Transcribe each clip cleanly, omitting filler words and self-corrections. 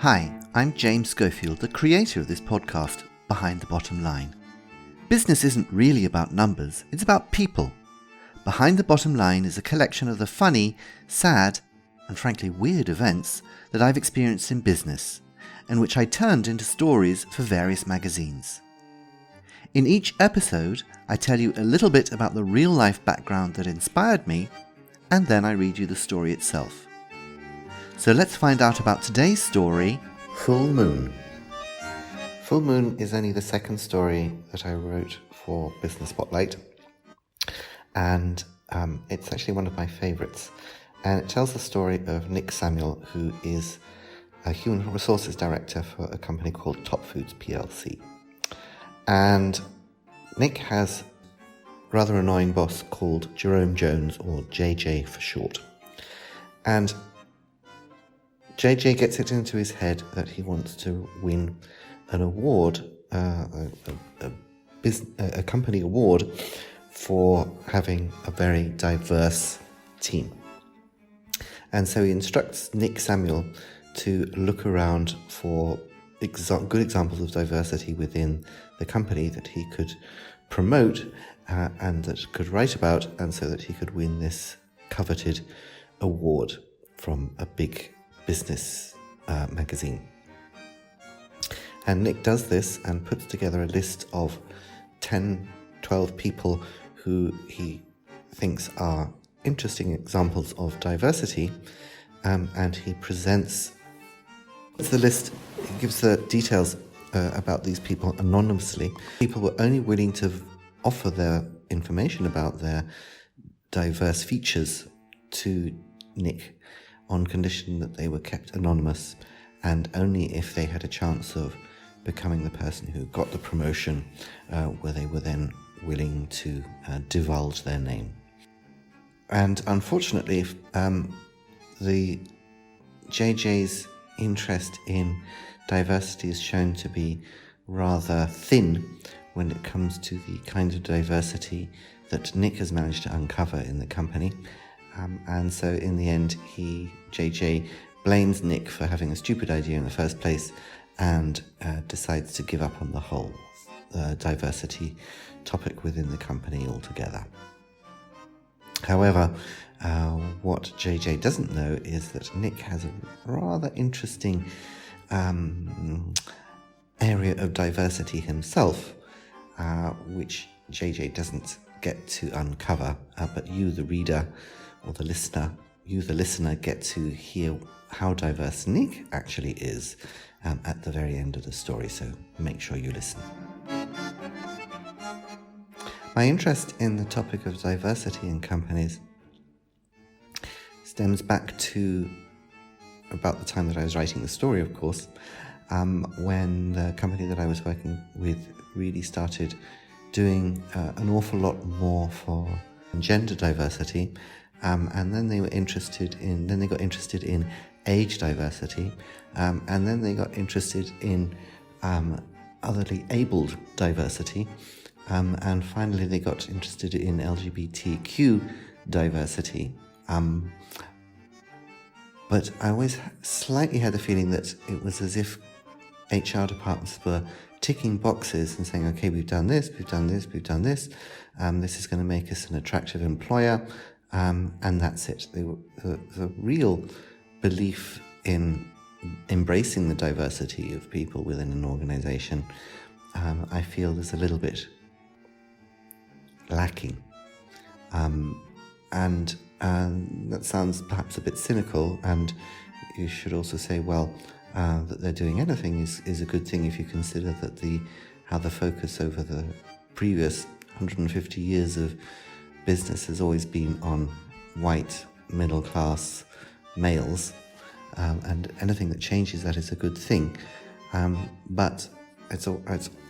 Hi, I'm James Schofield, the creator of this podcast, Behind the Bottom Line. Business isn't really about numbers, it's about people. Behind the Bottom Line is a collection of the funny, sad, and frankly weird events that I've experienced in business, and which I turned into stories for various magazines. In each episode, I tell you a little bit about the real-life background that inspired me, and then I read you the story itself. So let's find out about today's story, Full Moon. Full Moon is only the second story that I wrote for Business Spotlight, and it's actually one of my favourites. And it tells the story of Nick Samuel, who is a human resources director for a company called Topfood plc. And Nick has a rather annoying boss called Jerome Jones, or JJ for short. And JJ gets it into his head that he wants to win an award, a company award for having a very diverse team. And so he instructs Nick Samuel to look around for good examples of diversity within the company that he could promote and that could write about, and so that he could win this coveted award from a big business magazine. And Nick does this and puts together a list of 12 people who he thinks are interesting examples of diversity, and he presents the list. He gives the details about these people anonymously. People were only willing to offer their information about their diverse features to Nick on condition that they were kept anonymous, and only if they had a chance of becoming the person who got the promotion were they were then willing to divulge their name. And unfortunately, the JJ's interest in diversity is shown to be rather thin when it comes to the kind of diversity that Nick has managed to uncover in the company. And so in the end, JJ blames Nick for having a stupid idea in the first place, and decides to give up on the whole diversity topic within the company altogether. However, what JJ doesn't know is that Nick has a rather interesting area of diversity himself, which JJ doesn't get to uncover, but you, the reader, or the listener, get to hear how diverse Nick actually is at the very end of the story, so make sure you listen. My interest in the topic of diversity in companies stems back to about the time that I was writing the story, of course, when the company that I was working with really started doing an awful lot more for gender diversity. And then they got interested in age diversity, and then they got interested in otherly abled diversity, and finally they got interested in LGBTQ diversity. But I always slightly had the feeling that it was as if HR departments were ticking boxes and saying, okay, we've done this, we've done this, we've done this, this is going to make us an attractive employer. And that's it. The real belief in embracing the diversity of people within an organization, I feel is a little bit lacking. And that sounds perhaps a bit cynical, and you should also say, well, that they're doing anything is a good thing if you consider that how the focus over the previous 150 years of business has always been on white middle-class males, and anything that changes that is a good thing. But it's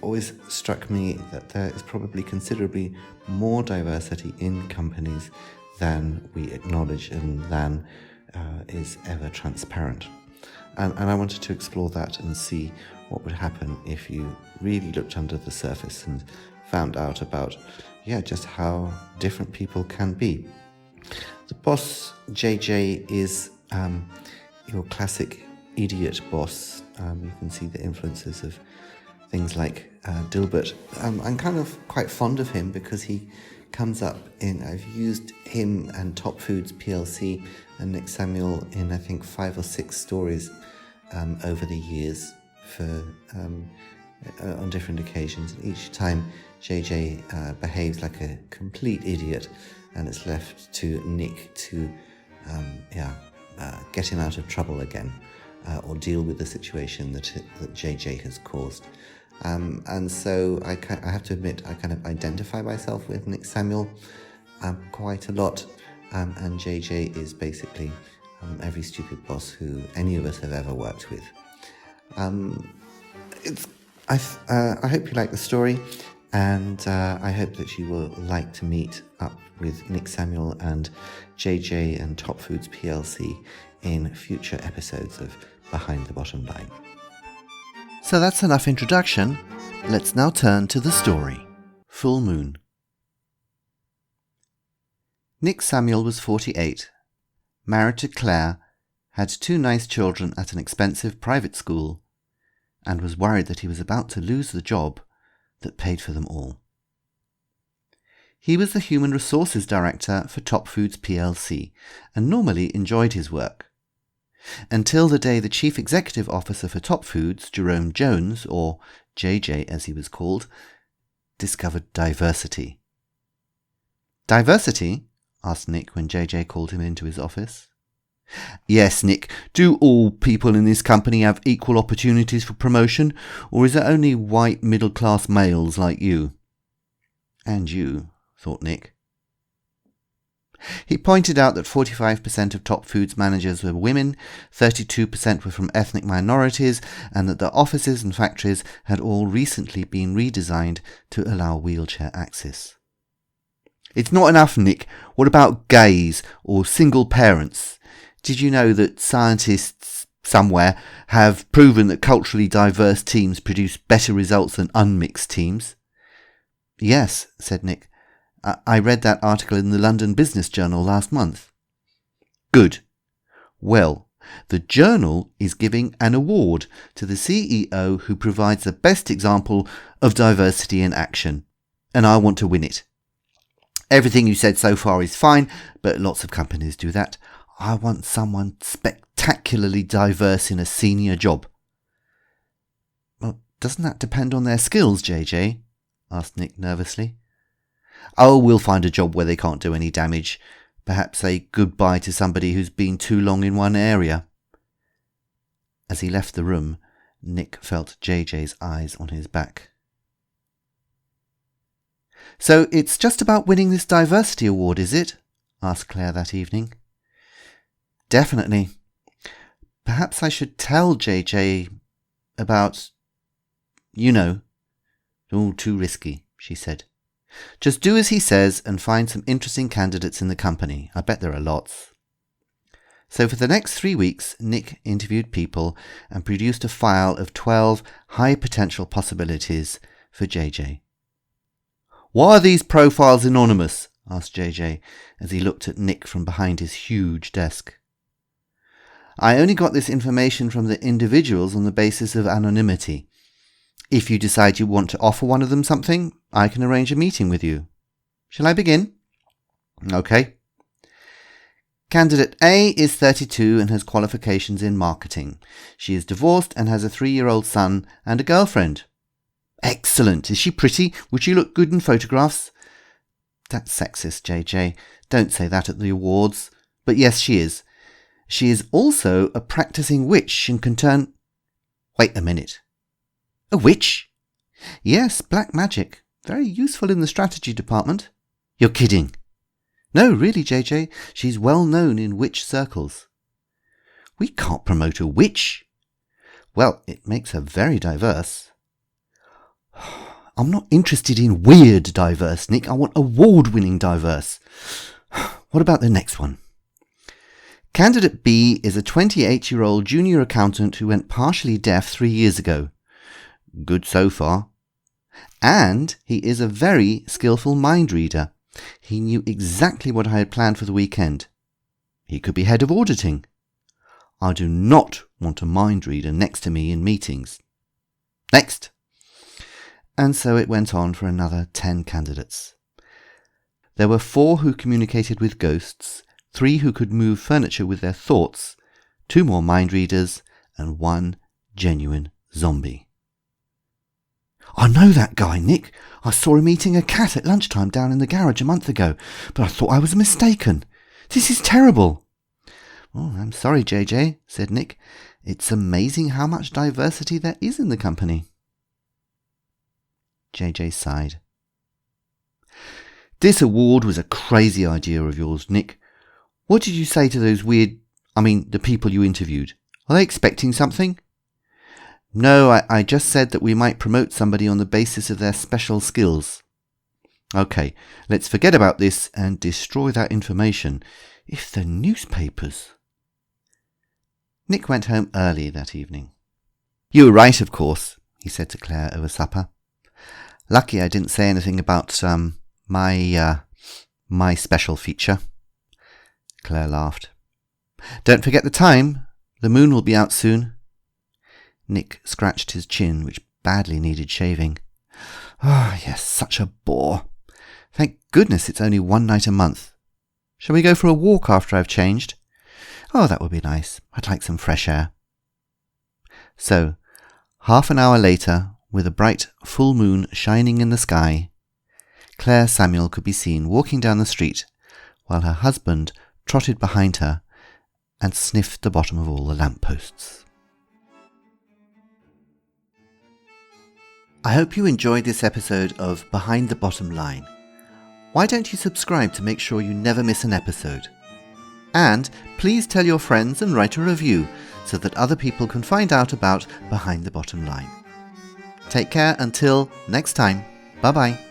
always struck me that there is probably considerably more diversity in companies than we acknowledge and than is ever transparent. And I wanted to explore that and see what would happen if you really looked under the surface and found out about just how different people can be. The boss, JJ, is your classic idiot boss. You can see the influences of things like Dilbert. I'm kind of quite fond of him because he comes up in, I've used him and Topfoods PLC and Nick Samuel in I think 5 or 6 stories over the years for on different occasions. And each time JJ behaves like a complete idiot, and it's left to Nick to get him out of trouble again, or deal with the situation that JJ has caused. And so I have to admit, I kind of identify myself with Nick Samuel quite a lot, and JJ is basically every stupid boss who any of us have ever worked with. I hope you like the story, and I hope that you will like to meet up with Nick Samuel and JJ and Topfoods PLC in future episodes of Behind the Bottom Line. So that's enough introduction. Let's now turn to the story. Full Moon. Nick Samuel was 48, married to Claire, had 2 nice children at an expensive private school, and was worried that he was about to lose the job that paid for them all. He was the Human Resources Director for Topfoods PLC and normally enjoyed his work. Until the day the Chief Executive Officer for Topfoods, Jerome Jones, or JJ as he was called, discovered diversity. Diversity? Asked Nick when JJ called him into his office. Yes, Nick. Do all people in this company have equal opportunities for promotion, or is it only white middle-class males like you? And you, thought Nick. He pointed out that 45% of Topfoods managers were women, 32% were from ethnic minorities, and that the offices and factories had all recently been redesigned to allow wheelchair access. It's not enough, Nick. What about gays or single parents? Did you know that scientists somewhere have proven that culturally diverse teams produce better results than unmixed teams? Yes, said Nick. I read that article in the London Business Journal last month. Good. Well, the journal is giving an award to the CEO who provides the best example of diversity in action, and I want to win it. Everything you said so far is fine, but lots of companies do that. I want someone spectacularly diverse in a senior job. Well, doesn't that depend on their skills, JJ? Asked Nick nervously. Oh, we'll find a job where they can't do any damage. Perhaps say goodbye to somebody who's been too long in one area. As he left the room, Nick felt JJ's eyes on his back. So it's just about winning this diversity award, is it? Asked Claire that evening. Definitely. Perhaps I should tell JJ about, you know. All too risky, she said. Just do as he says and find some interesting candidates in the company. I bet there are lots. So for the next 3 weeks, Nick interviewed people and produced a file of 12 high potential possibilities for JJ. Why are these profiles anonymous? Asked JJ as he looked at Nick from behind his huge desk. I only got this information from the individuals on the basis of anonymity. If you decide you want to offer one of them something, I can arrange a meeting with you. Shall I begin? Okay. Candidate A is 32 and has qualifications in marketing. She is divorced and has a 3-year-old son and a girlfriend. Excellent. Is she pretty? Would she look good in photographs? That's sexist, JJ. Don't say that at the awards. But yes, she is. She is also a practicing witch and can turn... Wait a minute. A witch? Yes, black magic. Very useful in the strategy department. You're kidding. No, really, JJ. She's well known in witch circles. We can't promote a witch. Well, it makes her very diverse. I'm not interested in weird diverse, Nick. I want award-winning diverse. What about the next one? Candidate B is a 28-year-old junior accountant who went partially deaf 3 years ago. Good so far. And he is a very skillful mind reader. He knew exactly what I had planned for the weekend. He could be head of auditing. I do not want a mind reader next to me in meetings. Next! And so it went on for another 10 candidates. There were 4 who communicated with ghosts, 3 who could move furniture with their thoughts, 2 more mind readers, and 1 genuine zombie. I know that guy, Nick. I saw him eating a cat at lunchtime down in the garage a month ago, but I thought I was mistaken. This is terrible. Oh, I'm sorry, JJ, said Nick. It's amazing how much diversity there is in the company. JJ sighed. This award was a crazy idea of yours, Nick. What did you say to those the people you interviewed? Are they expecting something? No, I just said that we might promote somebody on the basis of their special skills. Okay, let's forget about this and destroy that information. If the newspapers... Nick went home early that evening. You were right, of course, he said to Claire over supper. Lucky I didn't say anything about, my special feature. Claire laughed. Don't forget the time. The moon will be out soon. Nick scratched his chin, which badly needed shaving. Ah, yes, such a bore. Thank goodness it's only one night a month. Shall we go for a walk after I've changed? Oh, that would be nice. I'd like some fresh air. So, half an hour later, with a bright full moon shining in the sky, Claire Samuel could be seen walking down the street, while her husband trotted behind her and sniffed the bottom of all the lampposts. I hope you enjoyed this episode of Behind the Bottom Line. Why don't you subscribe to make sure you never miss an episode? And please tell your friends and write a review so that other people can find out about Behind the Bottom Line. Take care until next time. Bye-bye.